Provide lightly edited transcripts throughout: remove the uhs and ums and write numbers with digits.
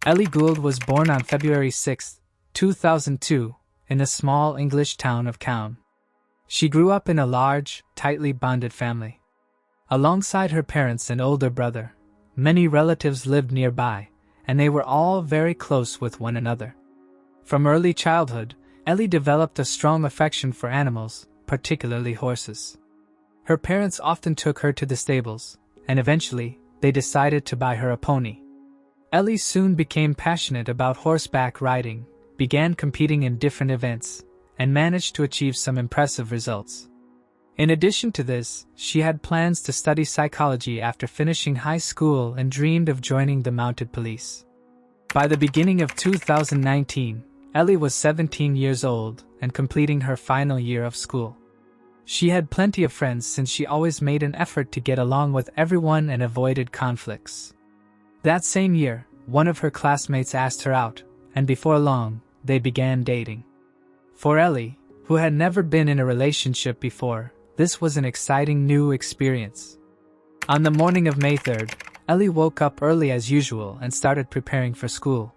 Ellie Gould was born on February 6, 2002, in a small English town of Cown. She grew up in a large, tightly bonded family. Alongside her parents and older brother, many relatives lived nearby, and they were all very close with one another. From early childhood, Ellie developed a strong affection for animals, particularly horses. Her parents often took her to the stables, and eventually, they decided to buy her a pony. Ellie soon became passionate about horseback riding, began competing in different events, and managed to achieve some impressive results. In addition to this, she had plans to study psychology after finishing high school and dreamed of joining the mounted police. By the beginning of 2019, Ellie was 17 years old and completing her final year of school. She had plenty of friends since she always made an effort to get along with everyone and avoided conflicts. That same year, one of her classmates asked her out, and before long, they began dating. For Ellie, who had never been in a relationship before, this was an exciting new experience. On the morning of May 3rd, Ellie woke up early as usual and started preparing for school.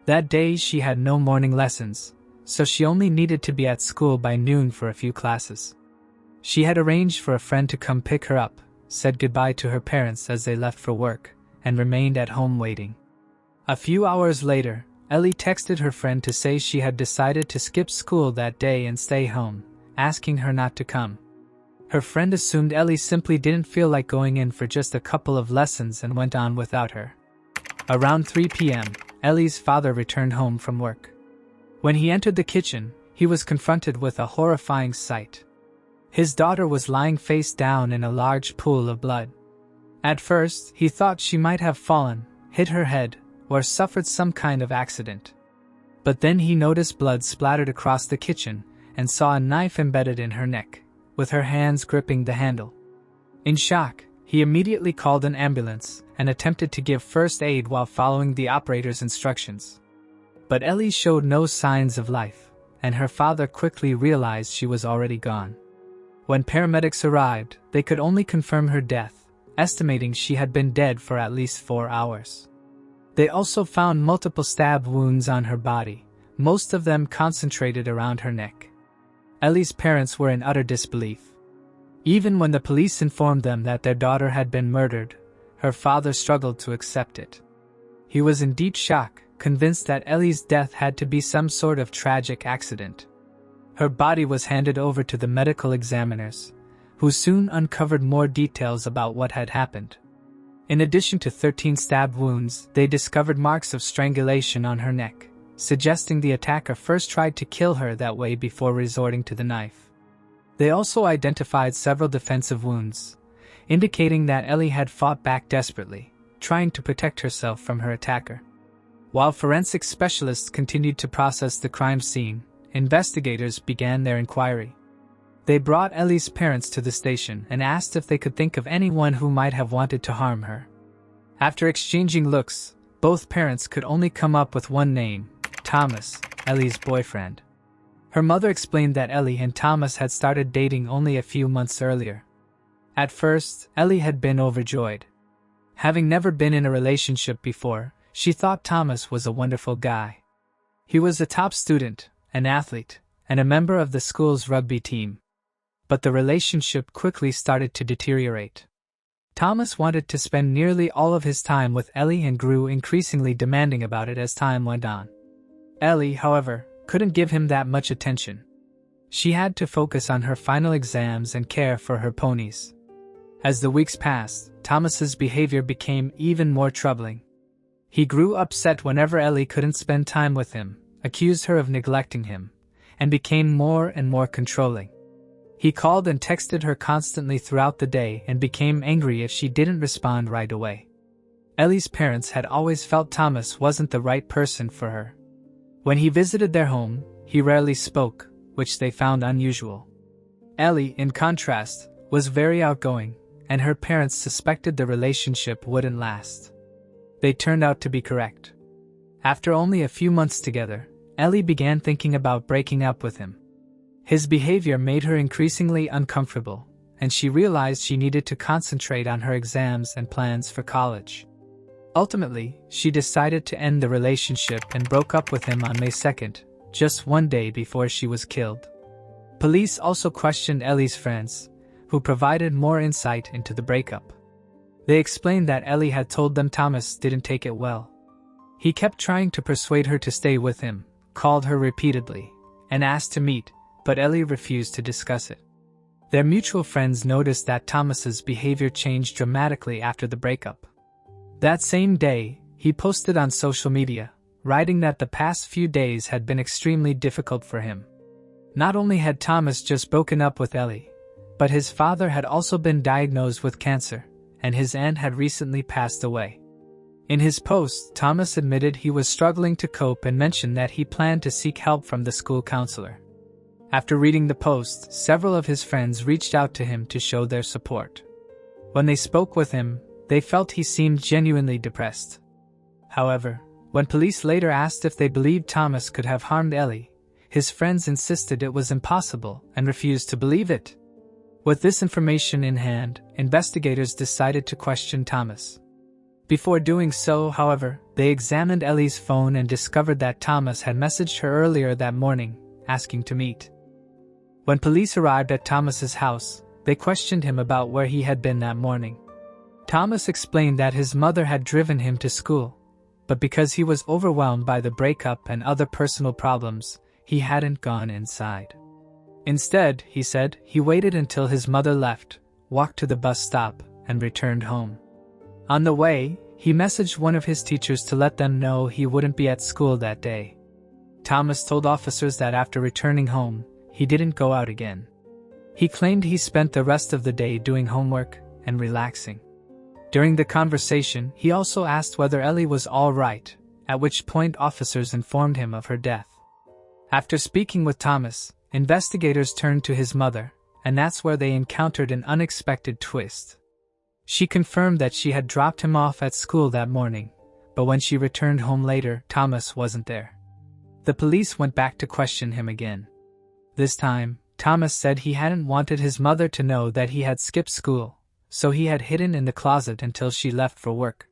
That day she had no morning lessons, so she only needed to be at school by noon for a few classes. She had arranged for a friend to come pick her up, said goodbye to her parents as they left for work, and remained at home waiting. A few hours later, Ellie texted her friend to say she had decided to skip school that day and stay home, asking her not to come. Her friend assumed Ellie simply didn't feel like going in for just a couple of lessons and went on without her. Around 3 p.m., Ellie's father returned home from work. When he entered the kitchen, he was confronted with a horrifying sight. His daughter was lying face down in a large pool of blood. At first, he thought she might have fallen, hit her head, or suffered some kind of accident. But then he noticed blood splattered across the kitchen and saw a knife embedded in her neck, with her hands gripping the handle. In shock, he immediately called an ambulance and attempted to give first aid while following the operator's instructions. But Ellie showed no signs of life, and her father quickly realized she was already gone. When paramedics arrived, they could only confirm her death, estimating she had been dead for at least 4 hours. They also found multiple stab wounds on her body, most of them concentrated around her neck. Ellie's parents were in utter disbelief. Even when the police informed them that their daughter had been murdered, her father struggled to accept it. He was in deep shock, convinced that Ellie's death had to be some sort of tragic accident. Her body was handed over to the medical examiners, who soon uncovered more details about what had happened. In addition to 13 stab wounds, they discovered marks of strangulation on her neck, suggesting the attacker first tried to kill her that way before resorting to the knife. They also identified several defensive wounds, indicating that Ellie had fought back desperately, trying to protect herself from her attacker. While forensic specialists continued to process the crime scene, investigators began their inquiry. They brought Ellie's parents to the station and asked if they could think of anyone who might have wanted to harm her. After exchanging looks, both parents could only come up with one name: Thomas, Ellie's boyfriend. Her mother explained that Ellie and Thomas had started dating only a few months earlier. At first, Ellie had been overjoyed. Having never been in a relationship before, she thought Thomas was a wonderful guy. He was a top student, an athlete, and a member of the school's rugby team. But the relationship quickly started to deteriorate. Thomas wanted to spend nearly all of his time with Ellie and grew increasingly demanding about it as time went on. Ellie, however, couldn't give him that much attention. She had to focus on her final exams and care for her ponies. As the weeks passed, Thomas's behavior became even more troubling. He grew upset whenever Ellie couldn't spend time with him, accused her of neglecting him, and became more and more controlling. He called and texted her constantly throughout the day and became angry if she didn't respond right away. Ellie's parents had always felt Thomas wasn't the right person for her. When he visited their home, he rarely spoke, which they found unusual. Ellie, in contrast, was very outgoing, and her parents suspected the relationship wouldn't last. They turned out to be correct. After only a few months together, Ellie began thinking about breaking up with him. His behavior made her increasingly uncomfortable, and she realized she needed to concentrate on her exams and plans for college. Ultimately, she decided to end the relationship and broke up with him on May 2nd, just one day before she was killed. Police also questioned Ellie's friends, who provided more insight into the breakup. They explained that Ellie had told them Thomas didn't take it well. He kept trying to persuade her to stay with him, called her repeatedly, and asked to meet, but Ellie refused to discuss it. Their mutual friends noticed that Thomas's behavior changed dramatically after the breakup. That same day, he posted on social media, writing that the past few days had been extremely difficult for him. Not only had Thomas just broken up with Ellie, but his father had also been diagnosed with cancer, and his aunt had recently passed away. In his post, Thomas admitted he was struggling to cope and mentioned that he planned to seek help from the school counselor. After reading the post, several of his friends reached out to him to show their support. When they spoke with him, they felt he seemed genuinely depressed. However, when police later asked if they believed Thomas could have harmed Ellie, his friends insisted it was impossible and refused to believe it. With this information in hand, investigators decided to question Thomas. Before doing so, however, they examined Ellie's phone and discovered that Thomas had messaged her earlier that morning, asking to meet. When police arrived at Thomas's house, they questioned him about where he had been that morning. Thomas explained that his mother had driven him to school, but because he was overwhelmed by the breakup and other personal problems, he hadn't gone inside. Instead, he said, he waited until his mother left, walked to the bus stop, and returned home. On the way, he messaged one of his teachers to let them know he wouldn't be at school that day. Thomas told officers that after returning home, he didn't go out again. He claimed he spent the rest of the day doing homework and relaxing. During the conversation, he also asked whether Ellie was all right, at which point officers informed him of her death. After speaking with Thomas, investigators turned to his mother, and that's where they encountered an unexpected twist. She confirmed that she had dropped him off at school that morning, but when she returned home later, Thomas wasn't there. The police went back to question him again. This time, Thomas said he hadn't wanted his mother to know that he had skipped school, so he had hidden in the closet until she left for work.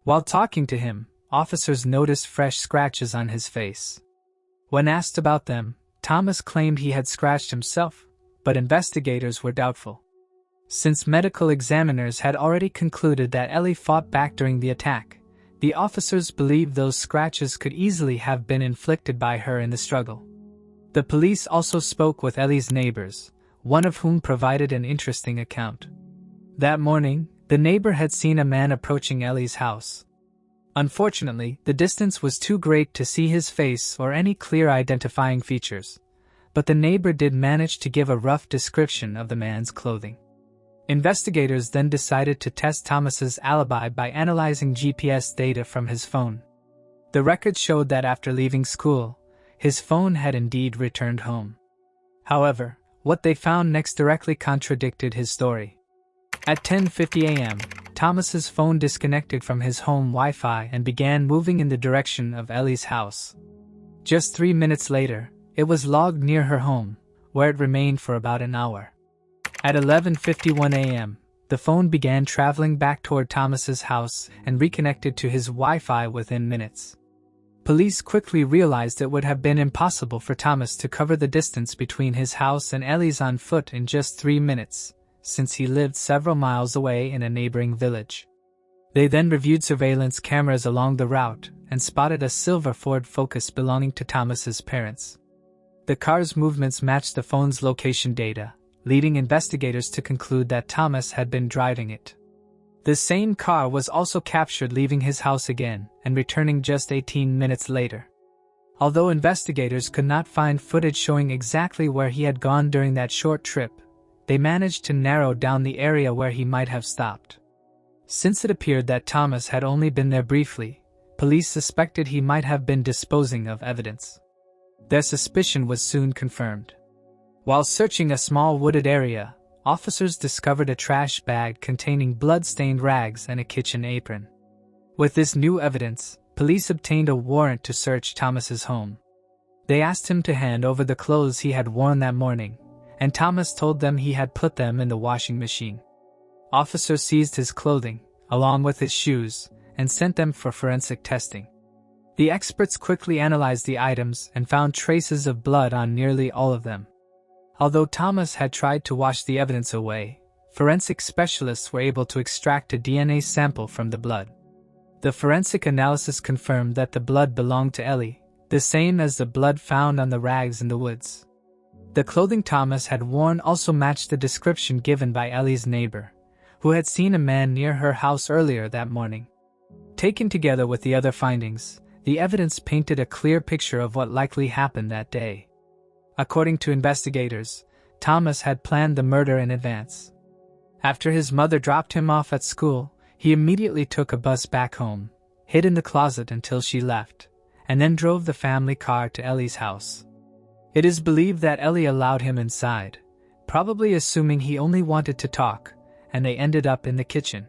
While talking to him, officers noticed fresh scratches on his face. When asked about them, Thomas claimed he had scratched himself, but investigators were doubtful. Since medical examiners had already concluded that Ellie fought back during the attack, the officers believed those scratches could easily have been inflicted by her in the struggle. The police also spoke with Ellie's neighbors, one of whom provided an interesting account. That morning, the neighbor had seen a man approaching Ellie's house. Unfortunately, the distance was too great to see his face or any clear identifying features, but the neighbor did manage to give a rough description of the man's clothing. Investigators then decided to test Thomas's alibi by analyzing GPS data from his phone. The records showed that after leaving school, his phone had indeed returned home. However, what they found next directly contradicted his story. At 10:50 a.m., Thomas's phone disconnected from his home Wi-Fi and began moving in the direction of Ellie's house. Just 3 minutes later, it was logged near her home, where it remained for about an hour. At 11:51 a.m., the phone began traveling back toward Thomas's house and reconnected to his Wi-Fi within minutes. Police quickly realized it would have been impossible for Thomas to cover the distance between his house and Ellie's on foot in just 3 minutes, since he lived several miles away in a neighboring village. They then reviewed surveillance cameras along the route and spotted a silver Ford Focus belonging to Thomas's parents. The car's movements matched the phone's location data, leading investigators to conclude that Thomas had been driving it. The same car was also captured leaving his house again and returning just 18 minutes later. Although investigators could not find footage showing exactly where he had gone during that short trip, they managed to narrow down the area where he might have stopped. Since it appeared that Thomas had only been there briefly, police suspected he might have been disposing of evidence. Their suspicion was soon confirmed. While searching a small wooded area, officers discovered a trash bag containing blood-stained rags and a kitchen apron. With this new evidence, police obtained a warrant to search Thomas's home. They asked him to hand over the clothes he had worn that morning, and Thomas told them he had put them in the washing machine. Officers seized his clothing, along with his shoes, and sent them for forensic testing. The experts quickly analyzed the items and found traces of blood on nearly all of them. Although Thomas had tried to wash the evidence away, forensic specialists were able to extract a DNA sample from the blood. The forensic analysis confirmed that the blood belonged to Ellie, the same as the blood found on the rags in the woods. The clothing Thomas had worn also matched the description given by Ellie's neighbor, who had seen a man near her house earlier that morning. Taken together with the other findings, the evidence painted a clear picture of what likely happened that day. According to investigators, Thomas had planned the murder in advance. After his mother dropped him off at school, he immediately took a bus back home, hid in the closet until she left, and then drove the family car to Ellie's house. It is believed that Ellie allowed him inside, probably assuming he only wanted to talk, and they ended up in the kitchen.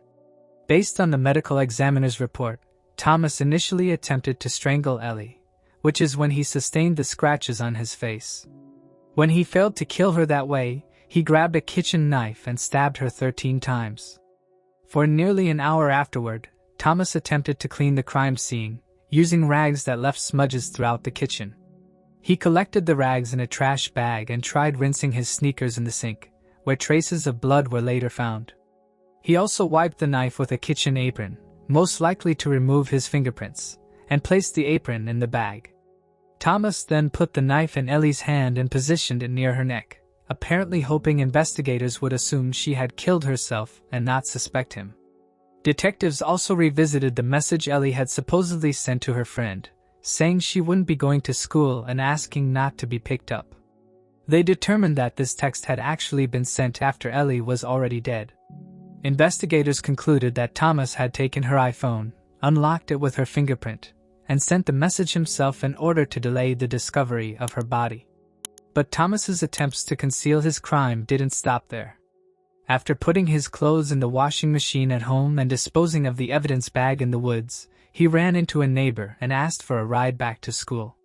Based on the medical examiner's report, Thomas initially attempted to strangle Ellie, which is when he sustained the scratches on his face. When he failed to kill her that way, he grabbed a kitchen knife and stabbed her 13 times. For nearly an hour afterward, Thomas attempted to clean the crime scene, using rags that left smudges throughout the kitchen. He collected the rags in a trash bag and tried rinsing his sneakers in the sink, where traces of blood were later found. He also wiped the knife with a kitchen apron, most likely to remove his fingerprints, and placed the apron in the bag. Thomas then put the knife in Ellie's hand and positioned it near her neck, apparently hoping investigators would assume she had killed herself and not suspect him. Detectives also revisited the message Ellie had supposedly sent to her friend, saying she wouldn't be going to school and asking not to be picked up. They determined that this text had actually been sent after Ellie was already dead. Investigators concluded that Thomas had taken her iPhone, unlocked it with her fingerprint, and sent the message himself in order to delay the discovery of her body. But Thomas's attempts to conceal his crime didn't stop there. After putting his clothes in the washing machine at home and disposing of the evidence bag in the woods, he ran into a neighbor and asked for a ride back to school.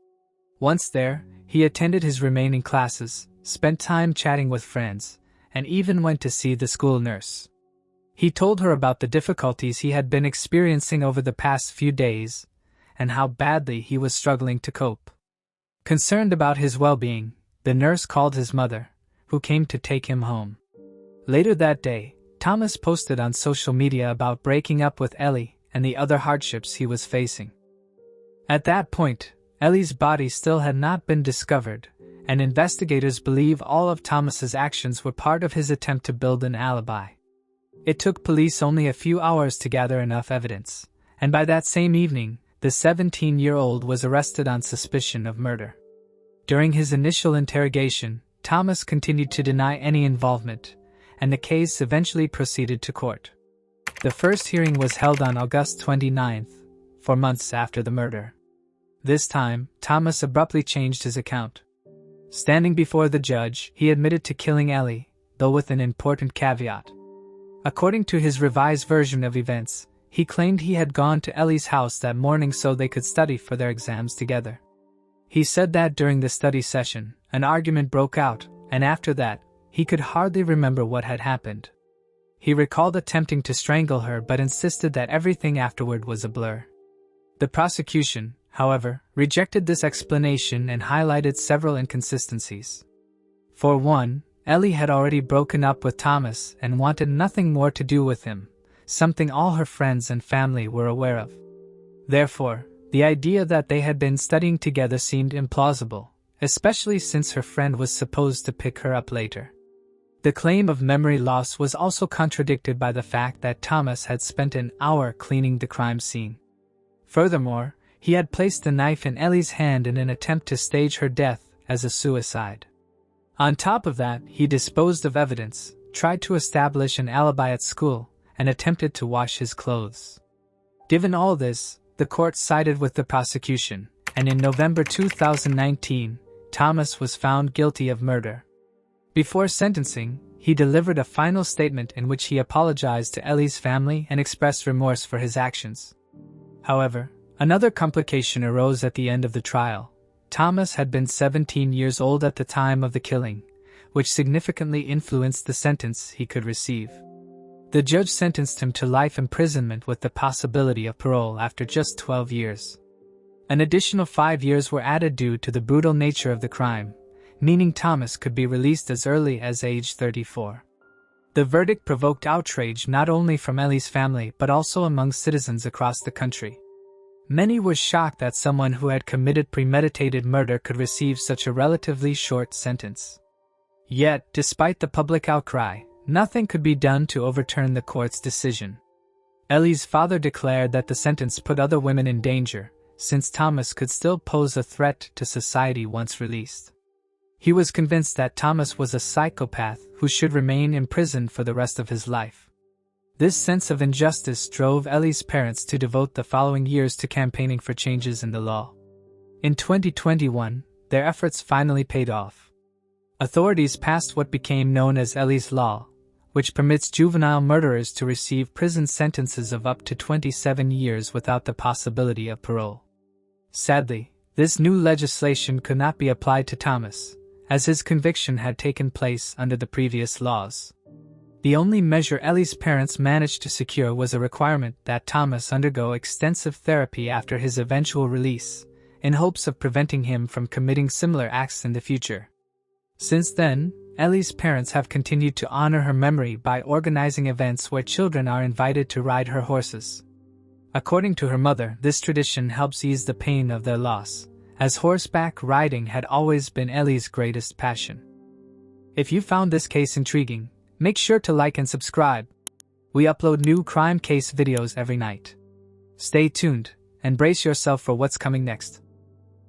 Once there, he attended his remaining classes, spent time chatting with friends, and even went to see the school nurse. He told her about the difficulties he had been experiencing over the past few days, and how badly he was struggling to cope. Concerned about his well-being, the nurse called his mother, who came to take him home. Later that day, Thomas posted on social media about breaking up with Ellie and the other hardships he was facing. At that point, Ellie's body still had not been discovered, and investigators believe all of Thomas's actions were part of his attempt to build an alibi. It took police only a few hours to gather enough evidence, and by that same evening, the 17-year-old was arrested on suspicion of murder. During his initial interrogation, Thomas continued to deny any involvement, and the case eventually proceeded to court. The first hearing was held on August 29th, 4 months after the murder. This time, Thomas abruptly changed his account. Standing before the judge, he admitted to killing Ellie, though with an important caveat. According to his revised version of events, he claimed he had gone to Ellie's house that morning so they could study for their exams together. He said that during the study session, an argument broke out, and after that, he could hardly remember what had happened. He recalled attempting to strangle her but insisted that everything afterward was a blur. The prosecution, however, rejected this explanation and highlighted several inconsistencies. For one, Ellie had already broken up with Thomas and wanted nothing more to do with him, something all her friends and family were aware of. Therefore, the idea that they had been studying together seemed implausible, especially since her friend was supposed to pick her up later. The claim of memory loss was also contradicted by the fact that Thomas had spent an hour cleaning the crime scene. Furthermore, he had placed the knife in Ellie's hand in an attempt to stage her death as a suicide. On top of that, he disposed of evidence, tried to establish an alibi at school, and attempted to wash his clothes. Given all this, the court sided with the prosecution, and in November 2019, Thomas was found guilty of murder. Before sentencing, he delivered a final statement in which he apologized to Ellie's family and expressed remorse for his actions. However, another complication arose at the end of the trial. Thomas had been 17 years old at the time of the killing, which significantly influenced the sentence he could receive. The judge sentenced him to life imprisonment with the possibility of parole after just 12 years. An additional 5 years were added due to the brutal nature of the crime, meaning Thomas could be released as early as age 34. The verdict provoked outrage not only from Ellie's family but also among citizens across the country. Many were shocked that someone who had committed premeditated murder could receive such a relatively short sentence. Yet, despite the public outcry, nothing could be done to overturn the court's decision. Ellie's father declared that the sentence put other women in danger, since Thomas could still pose a threat to society once released. He was convinced that Thomas was a psychopath who should remain in prison for the rest of his life. This sense of injustice drove Ellie's parents to devote the following years to campaigning for changes in the law. In 2021, their efforts finally paid off. Authorities passed what became known as Ellie's Law, which permits juvenile murderers to receive prison sentences of up to 27 years without the possibility of parole. Sadly, this new legislation could not be applied to Thomas, as his conviction had taken place under the previous laws. The only measure Ellie's parents managed to secure was a requirement that Thomas undergo extensive therapy after his eventual release, in hopes of preventing him from committing similar acts in the future. Since then, Ellie's parents have continued to honor her memory by organizing events where children are invited to ride her horses. According to her mother, this tradition helps ease the pain of their loss, as horseback riding had always been Ellie's greatest passion. If you found this case intriguing, make sure to like and subscribe. We upload new crime case videos every night. Stay tuned, and brace yourself for what's coming next.